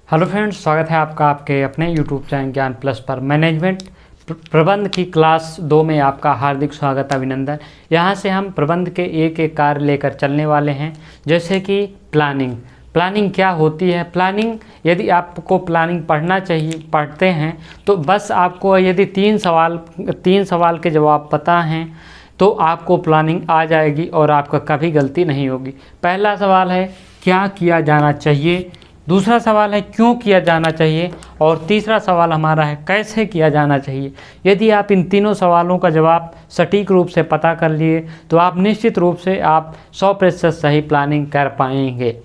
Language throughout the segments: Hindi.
हेलो फ्रेंड्स, स्वागत है आपका आपके अपने यूट्यूब चैनल ज्ञान प्लस पर। मैनेजमेंट प्रबंध की क्लास 2 में आपका हार्दिक स्वागत, अभिनंदन। यहाँ से हम प्रबंध के एक एक कार्य लेकर चलने वाले हैं, जैसे कि प्लानिंग क्या होती है। प्लानिंग, यदि आपको प्लानिंग पढ़ना चाहिए, पढ़ते हैं तो बस आपको यदि तीन सवाल के जवाब पता हैं तो आपको प्लानिंग आ जाएगी और आपका कभी गलती नहीं होगी। पहला सवाल है क्या किया जाना चाहिए, दूसरा सवाल है क्यों किया जाना चाहिए, और तीसरा सवाल हमारा है कैसे किया जाना चाहिए। यदि आप इन तीनों सवालों का जवाब सटीक रूप से पता कर लिए तो आप निश्चित रूप से आप 100% सही प्लानिंग कर पाएंगे।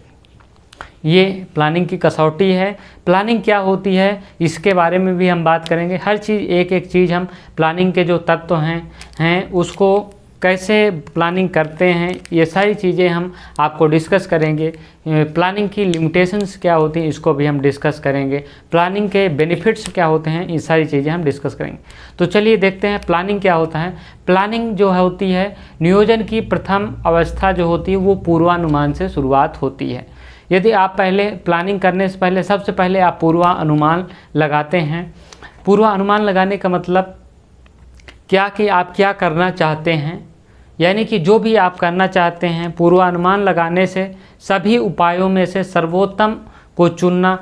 ये प्लानिंग की कसौटी है। प्लानिंग क्या होती है इसके बारे में भी हम बात करेंगे। हर चीज़, एक एक चीज़ हम प्लानिंग के जो तत्व हैं उसको कैसे प्लानिंग करते हैं, ये सारी चीज़ें हम आपको डिस्कस करेंगे। प्लानिंग की लिमिटेशंस क्या होती हैं इसको भी हम डिस्कस करेंगे। प्लानिंग के बेनिफिट्स क्या होते हैं, ये सारी चीज़ें हम डिस्कस करेंगे। तो चलिए देखते हैं प्लानिंग क्या होता है। प्लानिंग जो होती है, नियोजन की प्रथम अवस्था जो होती है वो पूर्वानुमान से शुरुआत होती है। यदि आप पहले प्लानिंग करने से पहले सबसे पहले आप पूर्वानुमान लगाते हैं। पूर्वानुमान लगाने का मतलब क्या कि आप क्या करना चाहते हैं, यानी कि जो भी आप करना चाहते हैं पूर्वानुमान लगाने से सभी उपायों में से सर्वोत्तम को चुनना।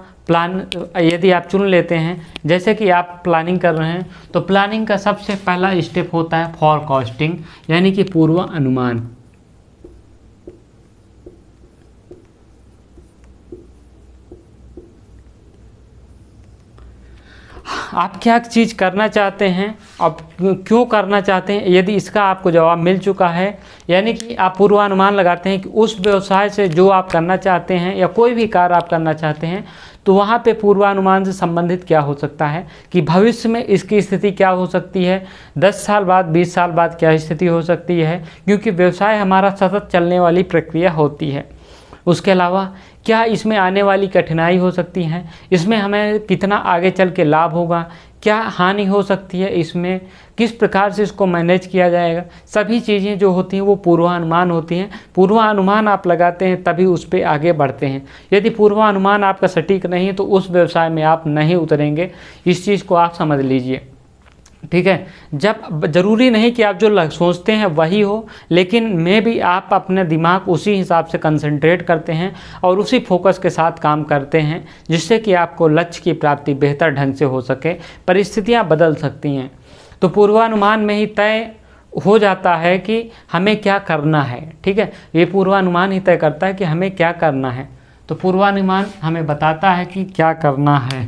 यदि आप चुन लेते हैं, जैसे कि आप प्लानिंग कर रहे हैं तो प्लानिंग का सबसे पहला स्टेप होता है फॉरकास्टिंग, यानी कि पूर्वानुमान। आप क्या चीज़ करना चाहते हैं, अब क्यों करना चाहते हैं, यदि इसका आपको जवाब मिल चुका है, यानी कि आप पूर्वानुमान लगाते हैं कि उस व्यवसाय से जो आप करना चाहते हैं या कोई भी कार्य आप करना चाहते हैं तो वहाँ पे पूर्वानुमान से संबंधित क्या हो सकता है कि भविष्य में इसकी स्थिति क्या हो सकती है, 10 साल बाद 20 साल बाद क्या स्थिति हो सकती है, क्योंकि व्यवसाय हमारा सतत चलने वाली प्रक्रिया होती है। उसके अलावा क्या इसमें आने वाली कठिनाई हो सकती हैं, इसमें हमें कितना आगे चल के लाभ होगा, क्या हानि हो सकती है, इसमें किस प्रकार से इसको मैनेज किया जाएगा, सभी चीज़ें जो होती हैं वो पूर्वानुमान होती हैं। पूर्वानुमान आप लगाते हैं तभी उस पर आगे बढ़ते हैं। यदि पूर्वानुमान आपका सटीक नहीं है तो उस व्यवसाय में आप नहीं उतरेंगे। इस चीज़ को आप समझ लीजिए, ठीक है। जब ज़रूरी नहीं कि आप जो सोचते हैं वही हो, लेकिन में भी आप अपने दिमाग उसी हिसाब से कंसंट्रेट करते हैं और उसी फोकस के साथ काम करते हैं, जिससे कि आपको लक्ष्य की प्राप्ति बेहतर ढंग से हो सके। परिस्थितियां बदल सकती हैं तो पूर्वानुमान में ही तय हो जाता है कि हमें क्या करना है, ठीक है। ये पूर्वानुमान ही तय करता है कि हमें क्या करना है। तो पूर्वानुमान हमें बताता है कि क्या करना है।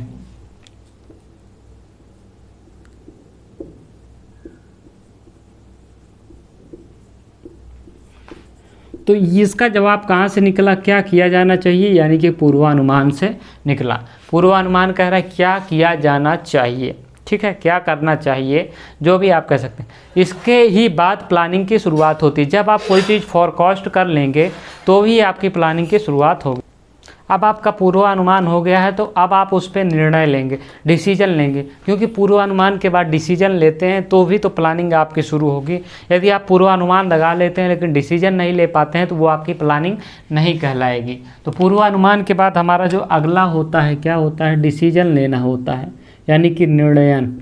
तो इसका जवाब कहाँ से निकला, क्या किया जाना चाहिए, यानी कि पूर्वानुमान से निकला। पूर्वानुमान कह रहा है क्या किया जाना चाहिए, ठीक है, क्या करना चाहिए, जो भी आप कह सकते हैं। इसके ही बाद प्लानिंग की शुरुआत होती है। जब आप कोई चीज़ फॉरकास्ट कर लेंगे तो भी आपकी प्लानिंग की शुरुआत होगी। अब आपका पूर्वानुमान हो गया है तो अब आप उस पर निर्णय लेंगे, डिसीजन लेंगे, क्योंकि पूर्वानुमान के बाद डिसीजन लेते हैं तो भी तो प्लानिंग आपकी शुरू होगी। यदि आप पूर्वानुमान लगा लेते हैं लेकिन डिसीजन नहीं ले पाते हैं तो वो आपकी प्लानिंग नहीं कहलाएगी। तो पूर्वानुमान के बाद हमारा जो अगला होता है क्या होता है, डिसीजन लेना होता है, यानी कि निर्णयन।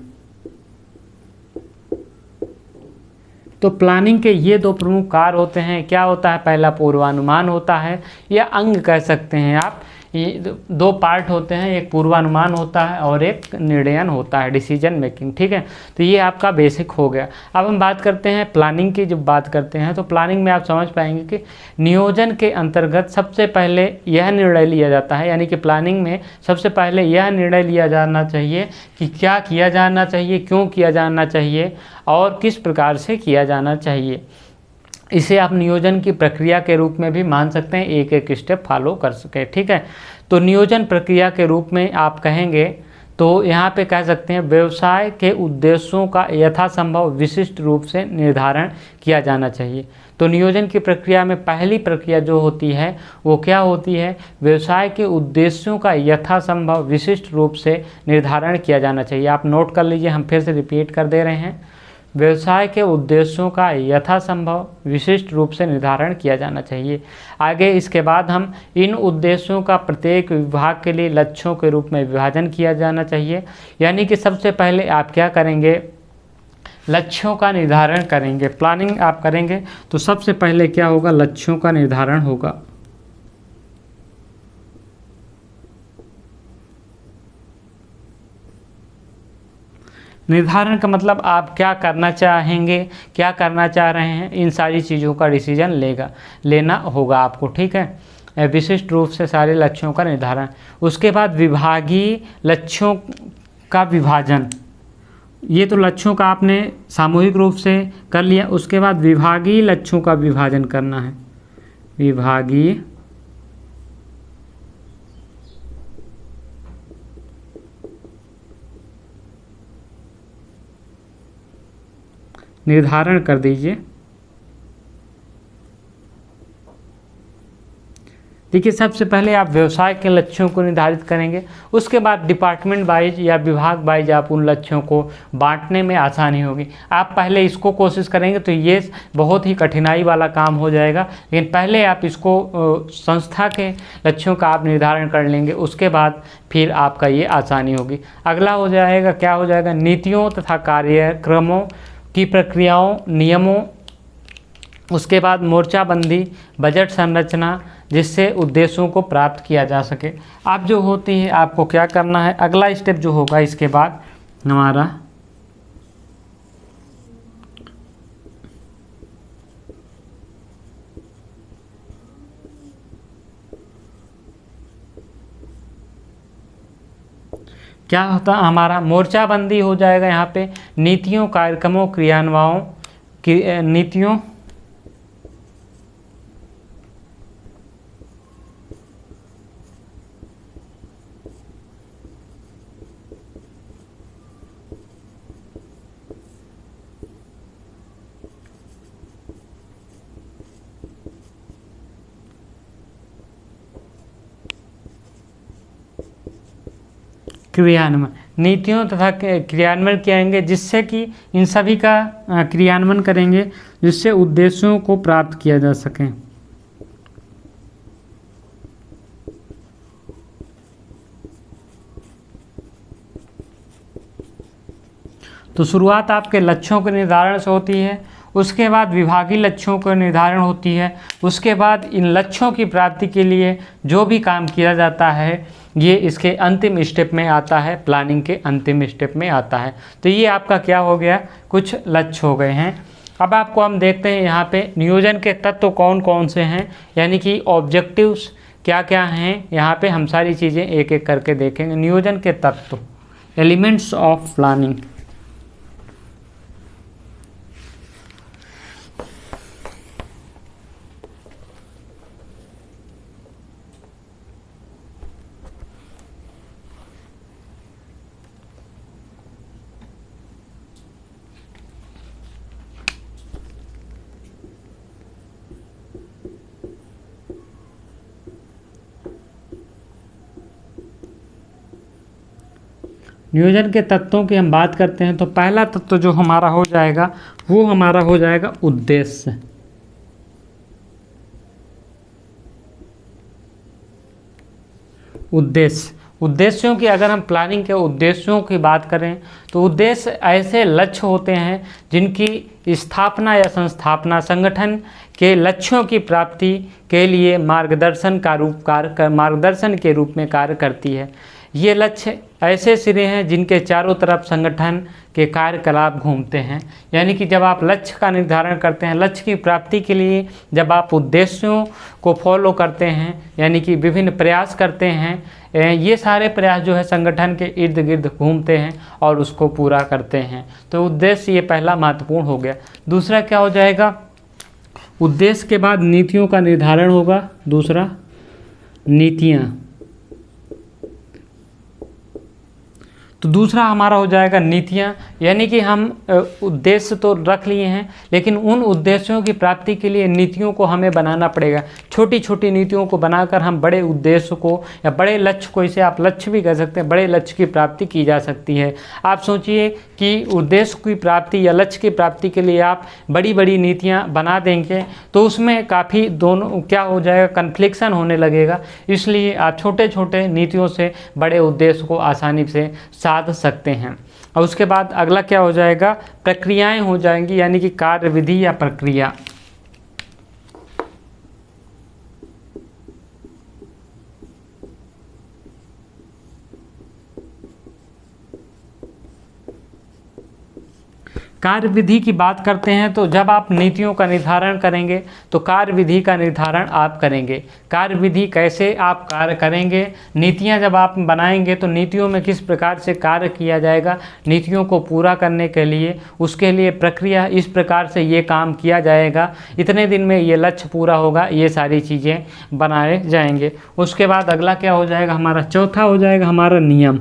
तो प्लानिंग के ये दो प्रमुख कार्य होते हैं। क्या होता है, पहला पूर्वानुमान होता है, या अंग कह सकते हैं आप। ये दो पार्ट होते हैं, एक पूर्वानुमान होता है और एक निर्णयन होता है, डिसीजन मेकिंग, ठीक है। तो ये आपका बेसिक हो गया। अब हम बात करते हैं प्लानिंग की। जब बात करते हैं तो प्लानिंग में आप समझ पाएंगे कि नियोजन के अंतर्गत सबसे पहले यह निर्णय लिया जाता है, यानी कि प्लानिंग में सबसे पहले यह निर्णय लिया जाना चाहिए कि क्या किया जाना चाहिए, क्यों किया जाना चाहिए और किस प्रकार से किया जाना चाहिए। इसे आप नियोजन की प्रक्रिया के रूप में भी मान सकते हैं, एक एक स्टेप फॉलो कर सके, ठीक है। तो नियोजन प्रक्रिया के रूप में आप कहेंगे तो यहाँ पे कह सकते हैं व्यवसाय के उद्देश्यों का यथासंभव विशिष्ट रूप से निर्धारण किया जाना चाहिए। तो नियोजन की प्रक्रिया में पहली प्रक्रिया जो होती है वो क्या होती है, व्यवसाय के उद्देश्यों का यथासंभव विशिष्ट रूप से निर्धारण किया जाना चाहिए। आप नोट कर लीजिए, हम फिर से रिपीट कर दे रहे हैं। व्यवसाय के उद्देश्यों का यथासंभव विशिष्ट रूप से निर्धारण किया जाना चाहिए। आगे इसके बाद हम इन उद्देश्यों का प्रत्येक विभाग के लिए लक्ष्यों के रूप में विभाजन किया जाना चाहिए। यानी कि सबसे पहले आप क्या करेंगे, लक्ष्यों का निर्धारण करेंगे। प्लानिंग आप करेंगे तो सबसे पहले क्या होगा, लक्ष्यों का निर्धारण होगा। निर्धारण का मतलब आप क्या करना चाहेंगे, क्या करना चाह रहे हैं, इन सारी चीज़ों का डिसीजन लेना होगा आपको, ठीक है। विशिष्ट रूप से सारे लक्ष्यों का निर्धारण। उसके बाद विभागीय लक्ष्यों का विभाजन। ये तो लक्ष्यों का आपने सामूहिक रूप से कर लिया। उसके बाद विभागीय लक्ष्यों का विभाजन करना है। विभागीय निर्धारण कर दीजिए। देखिए, सबसे पहले आप व्यवसाय के लक्ष्यों को निर्धारित करेंगे। उसके बाद डिपार्टमेंट वाइज या विभाग वाइज आप उन लक्ष्यों को बांटने में आसानी होगी। आप पहले इसको कोशिश करेंगे तो ये बहुत ही कठिनाई वाला काम हो जाएगा, लेकिन पहले आप इसको संस्था के लक्ष्यों का आप निर्धारण कर लेंगे, उसके बाद फिर आपका ये आसानी होगी। अगला हो जाएगा, क्या हो जाएगा, नीतियों तथा कार्यक्रमों की प्रक्रियाओं, नियमों। उसके बाद मोर्चाबंदी, बजट संरचना, जिससे उद्देश्यों को प्राप्त किया जा सके। आप जो होती है आपको क्या करना है, अगला स्टेप जो होगा इसके बाद हमारा क्या होता, हमारा मोर्चाबंदी हो जाएगा। यहाँ पे नीतियों, कार्यक्रमों, क्रियान्वयों की नीतियों क्रियान्वयन, नीतियों तथा क्रियान्वयन किएंगे, जिससे कि इन सभी का क्रियान्वयन करेंगे, जिससे उद्देश्यों को प्राप्त किया जा सके। तो शुरुआत आपके लक्ष्यों के निर्धारण से होती है। उसके बाद विभागीय लक्ष्यों का निर्धारण होती है। उसके बाद इन लक्ष्यों की प्राप्ति के लिए जो भी काम किया जाता है, ये इसके अंतिम स्टेप में आता है, प्लानिंग के अंतिम स्टेप में आता है। तो ये आपका क्या हो गया, कुछ लक्ष्य हो गए हैं। अब आपको हम देखते हैं यहाँ पे नियोजन के तत्व कौन कौन से हैं, यानी कि ऑब्जेक्टिव्स क्या क्या हैं। यहाँ पे हम सारी चीज़ें एक एक करके देखेंगे। नियोजन के तत्व, एलिमेंट्स ऑफ प्लानिंग। नियोजन के तत्वों की हम बात करते हैं तो पहला तत्व जो हमारा हो जाएगा वो हमारा हो जाएगा उद्देश्य। उद्देश्यों की अगर हम प्लानिंग के उद्देश्यों की बात करें तो उद्देश्य ऐसे लक्ष्य होते हैं जिनकी स्थापना या संस्थापना संगठन के लक्ष्यों की प्राप्ति के लिए मार्गदर्शन के रूप में कार्य करती है। ये लक्ष्य ऐसे सिरे हैं जिनके चारों तरफ संगठन के कार्यकलाप घूमते हैं। यानी कि जब आप लक्ष्य का निर्धारण करते हैं, लक्ष्य की प्राप्ति के लिए जब आप उद्देश्यों को फॉलो करते हैं, यानी कि विभिन्न प्रयास करते हैं, ये सारे प्रयास जो है संगठन के इर्द गिर्द घूमते हैं और उसको पूरा करते हैं। तो उद्देश्य ये पहला महत्वपूर्ण हो गया। दूसरा क्या हो जाएगा, उद्देश्य के बाद नीतियों का निर्धारण होगा। दूसरा नीतियाँ, तो दूसरा हमारा हो जाएगा नीतियाँ, यानी कि हम उद्देश्य तो रख लिए हैं, लेकिन उन उद्देश्यों की प्राप्ति के लिए नीतियों को हमें बनाना पड़ेगा। छोटी छोटी नीतियों को बनाकर हम बड़े उद्देश्य को या बड़े लक्ष्य को, इसे आप लक्ष्य भी कह सकते हैं, बड़े लक्ष्य की प्राप्ति की जा सकती है। आप सोचिए कि उद्देश्य की प्राप्ति या लक्ष्य की प्राप्ति के लिए आप बड़ी बड़ी नीतियाँ बना देंगे तो उसमें काफ़ी दोनों क्या हो जाएगा, कन्फ्लिक्शन होने लगेगा। इसलिए आप छोटे छोटे नीतियों से बड़े उद्देश्य को आसानी से साध सकते हैं। और उसके बाद अगला क्या हो जाएगा, प्रक्रियाएं हो जाएंगी, यानी कि कार्यविधि या प्रक्रिया। कार्यविधि की बात करते हैं तो जब आप नीतियों का निर्धारण करेंगे तो कार्यविधि का निर्धारण आप करेंगे। कार्यविधि कैसे आप कार्य करेंगे, नीतियां जब आप बनाएंगे तो नीतियों में किस प्रकार से कार्य किया जाएगा, नीतियों को पूरा करने के लिए उसके लिए प्रक्रिया, इस प्रकार से ये काम किया जाएगा, इतने दिन में ये लक्ष्य पूरा होगा, ये सारी चीज़ें बनाए जाएंगे। उसके बाद अगला क्या हो जाएगा, हमारा चौथा हो जाएगा हमारा नियम।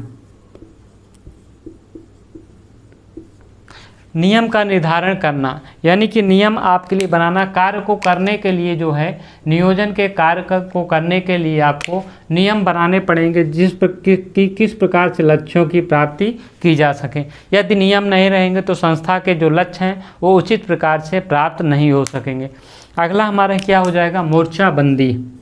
नियम का निर्धारण करना, यानी कि नियम आपके लिए बनाना। कार्य को करने के लिए जो है, नियोजन के कार्य को करने के लिए आपको नियम बनाने पड़ेंगे किस प्रकार से लक्ष्यों की प्राप्ति की जा सके। यदि नियम नहीं रहेंगे तो संस्था के जो लक्ष्य हैं वो उचित प्रकार से प्राप्त नहीं हो सकेंगे। अगला हमारा क्या हो जाएगा, मोर्चाबंदी।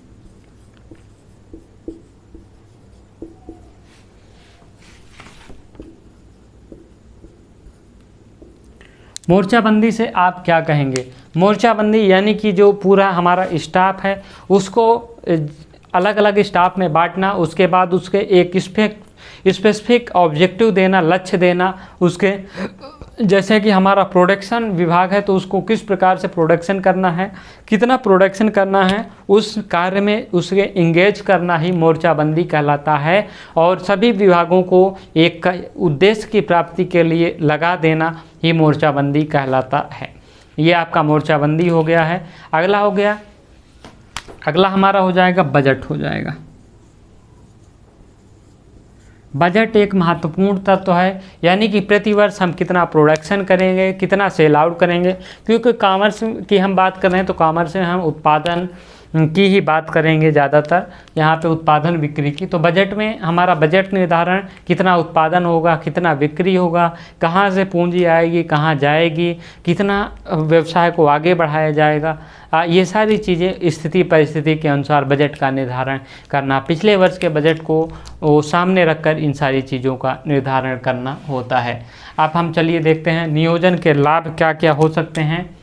मोर्चाबंदी से आप क्या कहेंगे, मोर्चाबंदी यानी कि जो पूरा हमारा स्टाफ है उसको अलग अलग स्टाफ में बांटना, उसके बाद उसके एक स्पेसिफिक ऑब्जेक्टिव देना, लक्ष्य देना। उसके जैसे कि हमारा प्रोडक्शन विभाग है तो उसको किस प्रकार से प्रोडक्शन करना है, कितना प्रोडक्शन करना है, उस कार्य में उसके इंगेज करना ही मोर्चाबंदी कहलाता है। और सभी विभागों को एक उद्देश्य की प्राप्ति के लिए लगा देना ही मोर्चाबंदी कहलाता है। ये आपका मोर्चाबंदी हो गया है। अगला हमारा हो जाएगा बजट हो जाएगा। बजट एक महत्वपूर्ण तत्व है, यानी कि प्रति वर्ष हम कितना प्रोडक्शन करेंगे, कितना सेल आउट करेंगे। क्योंकि कॉमर्स की हम बात कर रहे हैं तो कॉमर्स में हम उत्पादन की ही बात करेंगे ज़्यादातर, यहाँ पे उत्पादन बिक्री की। तो बजट में हमारा बजट निर्धारण, कितना उत्पादन होगा, कितना बिक्री होगा, कहाँ से पूंजी आएगी, कहाँ जाएगी, कितना व्यवसाय को आगे बढ़ाया जाएगा, ये सारी चीज़ें स्थिति परिस्थिति के अनुसार बजट का निर्धारण करना, पिछले वर्ष के बजट को सामने रखकर इन सारी चीज़ों का निर्धारण करना होता है। अब हम चलिए देखते हैं नियोजन के लाभ क्या क्या हो सकते हैं।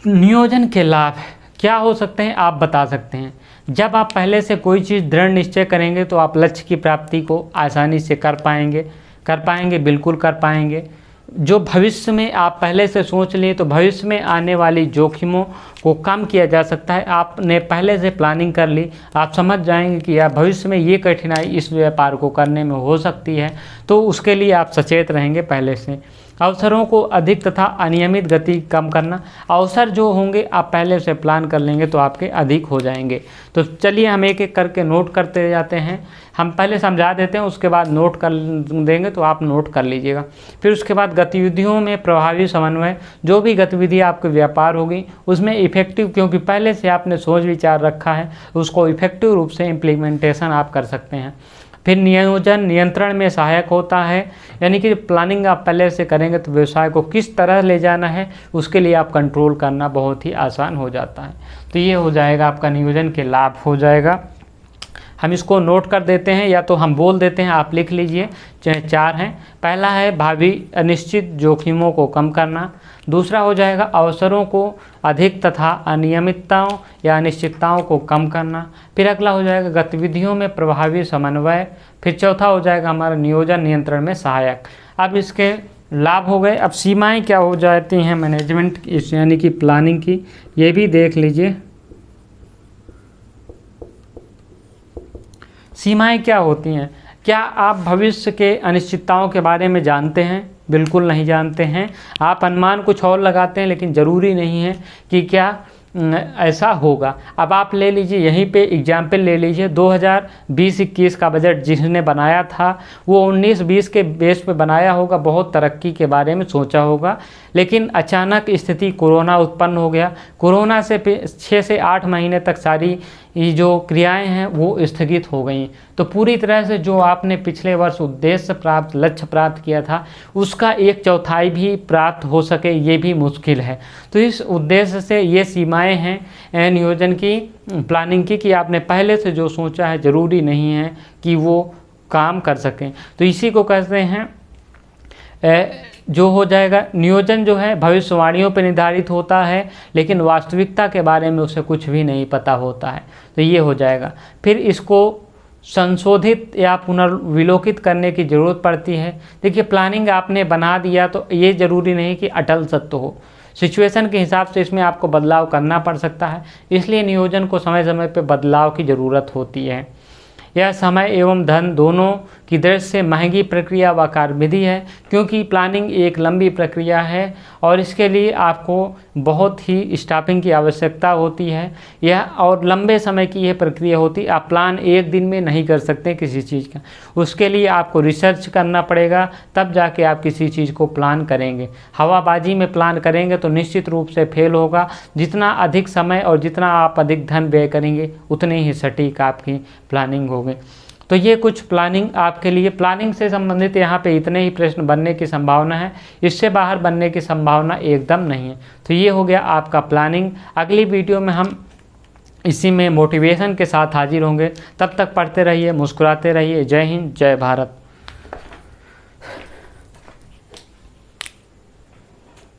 नियोजन के लाभ क्या हो सकते हैं आप बता सकते हैं। जब आप पहले से कोई चीज़ दृढ़ निश्चय करेंगे तो आप लक्ष्य की प्राप्ति को आसानी से कर पाएंगे, बिल्कुल कर पाएंगे। जो भविष्य में आप पहले से सोच लिए तो भविष्य में आने वाली जोखिमों को कम किया जा सकता है। आपने पहले से प्लानिंग कर ली, आप समझ जाएंगे कि यार भविष्य में ये कठिनाई इस व्यापार को करने में हो सकती है, तो उसके लिए आप सचेत रहेंगे पहले से। अवसरों को अधिक तथा अनियमित गति कम करना, अवसर जो होंगे आप पहले से प्लान कर लेंगे तो आपके अधिक हो जाएंगे। तो चलिए हम एक एक करके नोट करते जाते हैं। हम पहले समझा देते हैं, उसके बाद नोट कर देंगे तो आप नोट कर लीजिएगा। फिर उसके बाद गतिविधियों में प्रभावी समन्वय, जो भी गतिविधि आपके व्यापार होगी उसमें इफेक्टिव, क्योंकि पहले से आपने सोच विचार रखा है, उसको इफेक्टिव रूप से इम्प्लीमेंटेशन आप कर सकते हैं। फिर नियोजन नियंत्रण में सहायक होता है, यानी कि प्लानिंग आप पहले से करेंगे तो व्यवसाय को किस तरह ले जाना है उसके लिए आप कंट्रोल करना बहुत ही आसान हो जाता है। तो ये हो जाएगा आपका नियोजन के लाभ हो जाएगा। हम इसको नोट कर देते हैं या तो हम बोल देते हैं, आप लिख लीजिए। चार हैं। पहला है भावी अनिश्चित जोखिमों को कम करना। दूसरा हो जाएगा अवसरों को अधिक तथा अनियमितताओं या अनिश्चितताओं को कम करना। फिर अगला हो जाएगा गतिविधियों में प्रभावी समन्वय। फिर चौथा हो जाएगा हमारा नियोजन नियंत्रण में सहायक। अब इसके लाभ हो गए। अब सीमाएं क्या हो जाती हैं मैनेजमेंट यानी कि प्लानिंग की, ये भी देख लीजिए। सीमाएं क्या होती हैं? क्या आप भविष्य के अनिश्चितताओं के बारे में जानते हैं? बिल्कुल नहीं जानते हैं। आप अनुमान कुछ और लगाते हैं, लेकिन ज़रूरी नहीं है कि क्या ऐसा होगा। अब आप ले लीजिए, यहीं पे एग्जाम्पल ले लीजिए, 2020-21 का बजट जिसने बनाया था वो 19-20 के बेस पे बनाया होगा, बहुत तरक्की के बारे में सोचा होगा, लेकिन अचानक स्थिति कोरोना उत्पन्न हो गया। कोरोना से 6 से 8 महीने तक सारी ये जो क्रियाएं हैं वो स्थगित हो गई। तो पूरी तरह से जो आपने पिछले वर्ष उद्देश्य प्राप्त, लक्ष्य प्राप्त किया था, उसका 1/4 भी प्राप्त हो सके ये भी मुश्किल है। तो इस उद्देश्य से ये सीमाएं हैं नियोजन की, प्लानिंग की, कि आपने पहले से जो सोचा है ज़रूरी नहीं है कि वो काम कर सकें। तो इसी को कहते हैं जो हो जाएगा नियोजन जो है भविष्यवाणियों पर निर्धारित होता है, लेकिन वास्तविकता के बारे में उसे कुछ भी नहीं पता होता है। तो ये हो जाएगा। फिर इसको संशोधित या पुनर्विलोकित करने की ज़रूरत पड़ती है। देखिए, प्लानिंग आपने बना दिया तो ये ज़रूरी नहीं कि अटल सत्य हो, सिचुएशन के हिसाब से इसमें आपको बदलाव करना पड़ सकता है। इसलिए नियोजन को समय समय पर बदलाव की ज़रूरत होती है। यह समय एवं धन दोनों की दृष्टि से महंगी प्रक्रिया व कार्यविधि है, क्योंकि प्लानिंग एक लंबी प्रक्रिया है और इसके लिए आपको बहुत ही स्टाफिंग की आवश्यकता होती है। यह और लंबे समय की यह प्रक्रिया होती है। आप प्लान एक दिन में नहीं कर सकते किसी चीज़ का, उसके लिए आपको रिसर्च करना पड़ेगा, तब जाके आप किसी चीज़ को प्लान करेंगे। हवाबाजी में प्लान करेंगे तो निश्चित रूप से फेल होगा। जितना अधिक समय और जितना आप अधिक धन व्यय करेंगे उतनी ही सटीक आपकी प्लानिंग होगी। तो ये कुछ प्लानिंग आपके लिए, प्लानिंग से संबंधित यहाँ पे इतने ही प्रश्न बनने की संभावना है, इससे बाहर बनने की संभावना एकदम नहीं है। तो ये हो गया आपका प्लानिंग। अगली वीडियो में हम इसी में मोटिवेशन के साथ हाजिर होंगे। तब तक पढ़ते रहिए, मुस्कुराते रहिए। जय हिंद, जय भारत।